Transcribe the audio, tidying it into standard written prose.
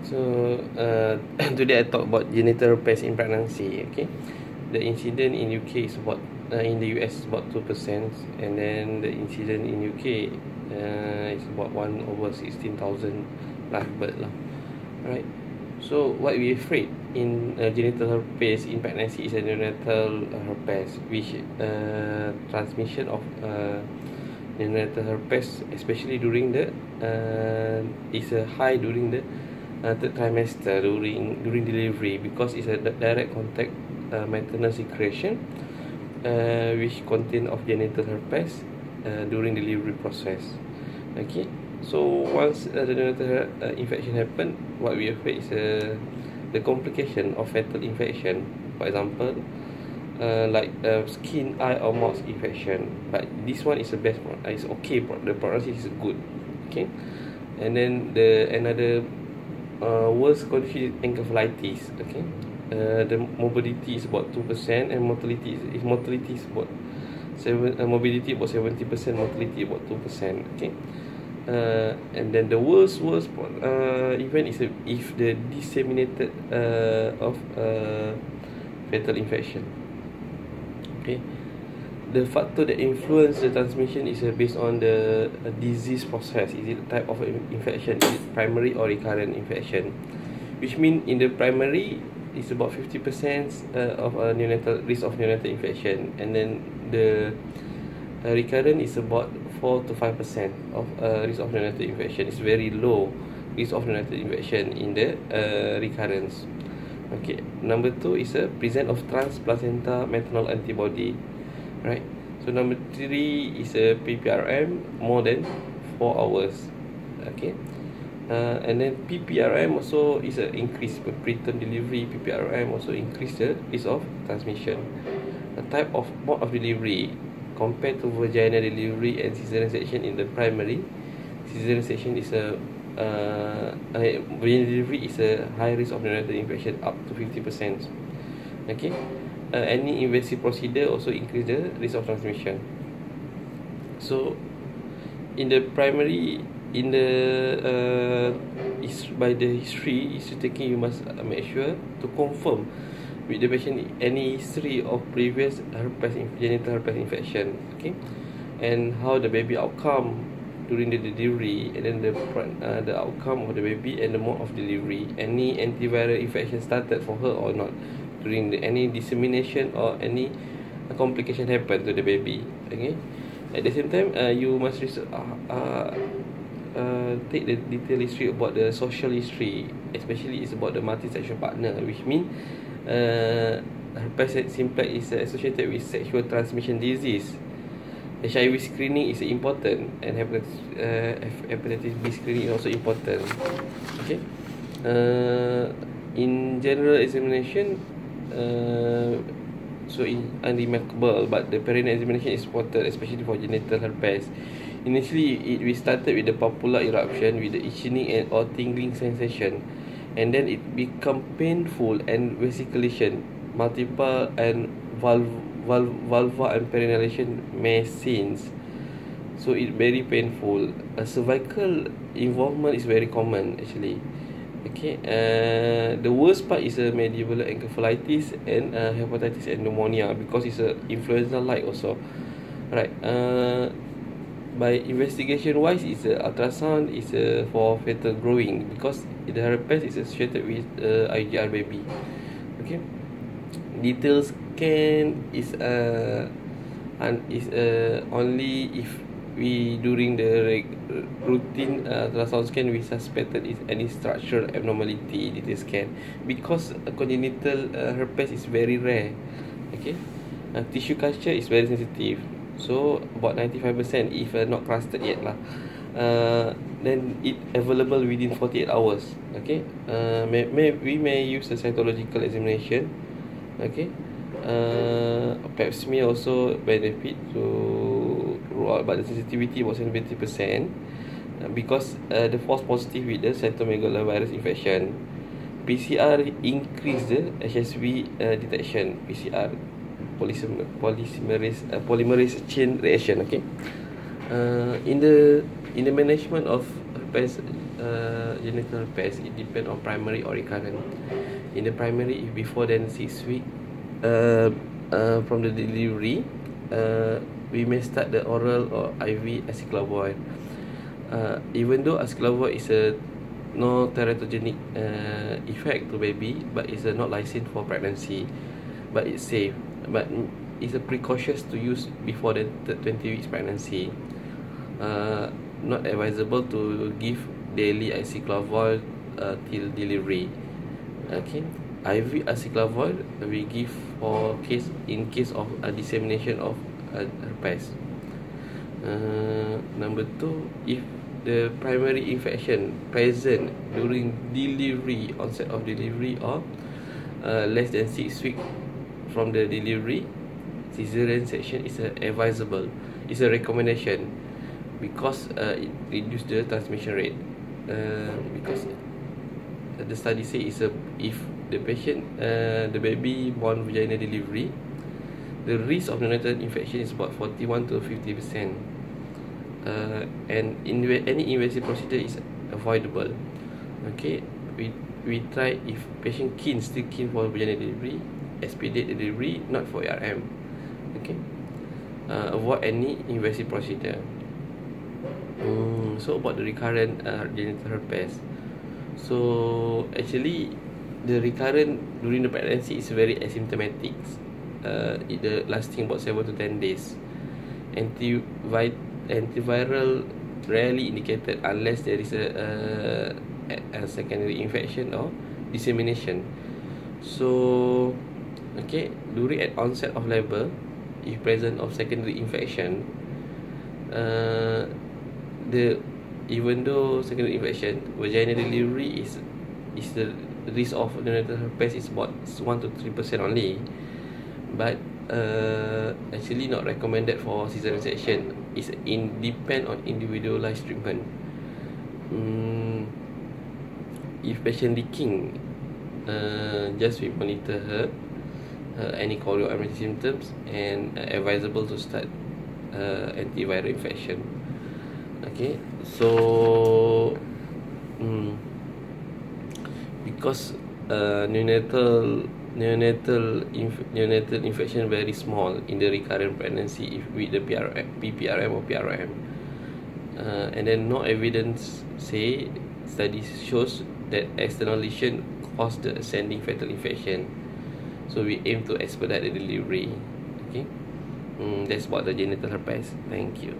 So today I talk about genital herpes in pregnancy. Okay, the incident in UK is about in the US is about 2%, and then the incident in UK is about 1/16,000 live birth lah. Right. So what we afraid in genital herpes in pregnancy is a neonatal herpes, which transmission of neonatal herpes, especially during the is a high during the third trimester during delivery, because it's a direct contact maternal secretion which contain of genital herpes during delivery process. Okay, so once the neonatal infection happen, what we afraid is the complication of fetal infection. For example, like skin, eye or mouth infection. But this one is the best one. It's okay. The prognosis is good. Okay, and then the another worst condition is encephalitis. Okay, the morbidity is about 2%, and mortality is about morbidity about 70%, mortality about 2%. Okay, and then the worst event is if the disseminated of fetal infection. Okay, the factor that influence the transmission is based on the disease process. Is it type of infection? Is it primary or recurrent infection? Which mean in the primary, it's about 50% of neonatal risk of neonatal infection, and then the recurrent is about 4 to 5% of risk of neonatal infection. It's very low risk of neonatal infection in the recurrence. Okay, number 2 is a presence of transplacenta maternal antibody. Right. So number 3 is a PPRM more than 4 hours. Okay. And then PPRM also is an increase preterm delivery. PPRM also increase the risk of transmission. The type of mode of delivery compared to vaginal delivery and cesarean section in the primary. Cesarean section is a vaginal delivery is a high risk of neonatal infection up to 50%. Okay. Any invasive procedure also increase the risk of transmission. So in the primary, in the by the history is taking, you must make sure to confirm with the patient any history of previous genital herpes infection. Okay, and how the baby outcome during the delivery, and then the outcome of the baby and the mode of delivery. Any antiviral infection started for her or not during any dissemination or any complication happen to the baby. Okay, at the same time, you must take the detailed history about the social history, especially it's about the multi-sexual partner, which mean herpes simplex is associated with sexual transmission disease. HIV screening is important, and hepatitis B screening is also important. Okay, in general examination, so unremarkable, but the perineal examination is important, especially for genital herpes. Initially, we started with the papular eruption with the itching and or tingling sensation, and then it become painful and vesiculation, multiple and vulva and perinealation scenes. So it's very painful. Cervical involvement is very common actually. Okay, the worst part is medieval encephalitis and hepatitis and pneumonia, because it's a influenza like also. Right. By investigation wise, it's ultrasound is for fetal growing, because the herpes is associated with IGR baby. Okay, detailed scan is only if we during the routine ultrasound scan we suspected is any structural abnormality. Detailed scan, because congenital herpes is very rare. Okay, tissue culture is very sensitive, so about 95% if not crusted yet lah, then it available within 48 hours. Okay, we may use a cytological examination. Okay, pap smear also benefit to rule out, but the sensitivity was 70%, because the false positive with the cytomegalovirus infection. PCR increase the HSV detection. PCR polymerase chain reaction. Okay, in the management of herpes genital herpes, it depends on primary or recurrent. In the primary, if before than 6 weeks from the delivery, we may start the oral or IV acyclovir. Even though acyclovir is a no teratogenic effect to baby, but it's not licensed for pregnancy, but it's safe. But it's a precautious to use before the 20 weeks pregnancy. Not advisable to give daily acyclovir till delivery. Okay, IV acyclovir we give for in case of a dissemination of herpes. Number 2, if the primary infection present during delivery, onset of delivery, or less than 6 weeks from the delivery, cesarean section is advisable. It's a recommendation because it reduces the transmission rate. Because the study say if the patient, the baby born vaginal delivery, the risk of neonatal infection is about 41 to 50%. And any invasive procedure is avoidable. Okay, we try, if patient still keen for vaginal delivery, expedite the delivery, not for ARM. Okay, avoid any invasive procedure. So about the recurrent genital herpes. So actually, the recurrent during the pregnancy is very asymptomatic. It lasting about 7 to 10 days. Antiviral rarely indicated unless there is a secondary infection or dissemination. So, okay, during at onset of labor, if present of secondary infection, even though secondary infection, vaginal delivery is the risk of neonatal herpes is about 1 to 3% only, but actually not recommended for cesarean section. It's depend on individualized treatment. If patient leaking, just we monitor her, any chorioamnionitis symptoms, and advisable to start antiviral infection. Okay, so because neonatal infection very small in the recurrent pregnancy if with the PPRM or PRM, and then no evidence say studies shows that external lesion cause the ascending fetal infection. So we aim to expedite the delivery. Okay, that's about the genital herpes. Thank you.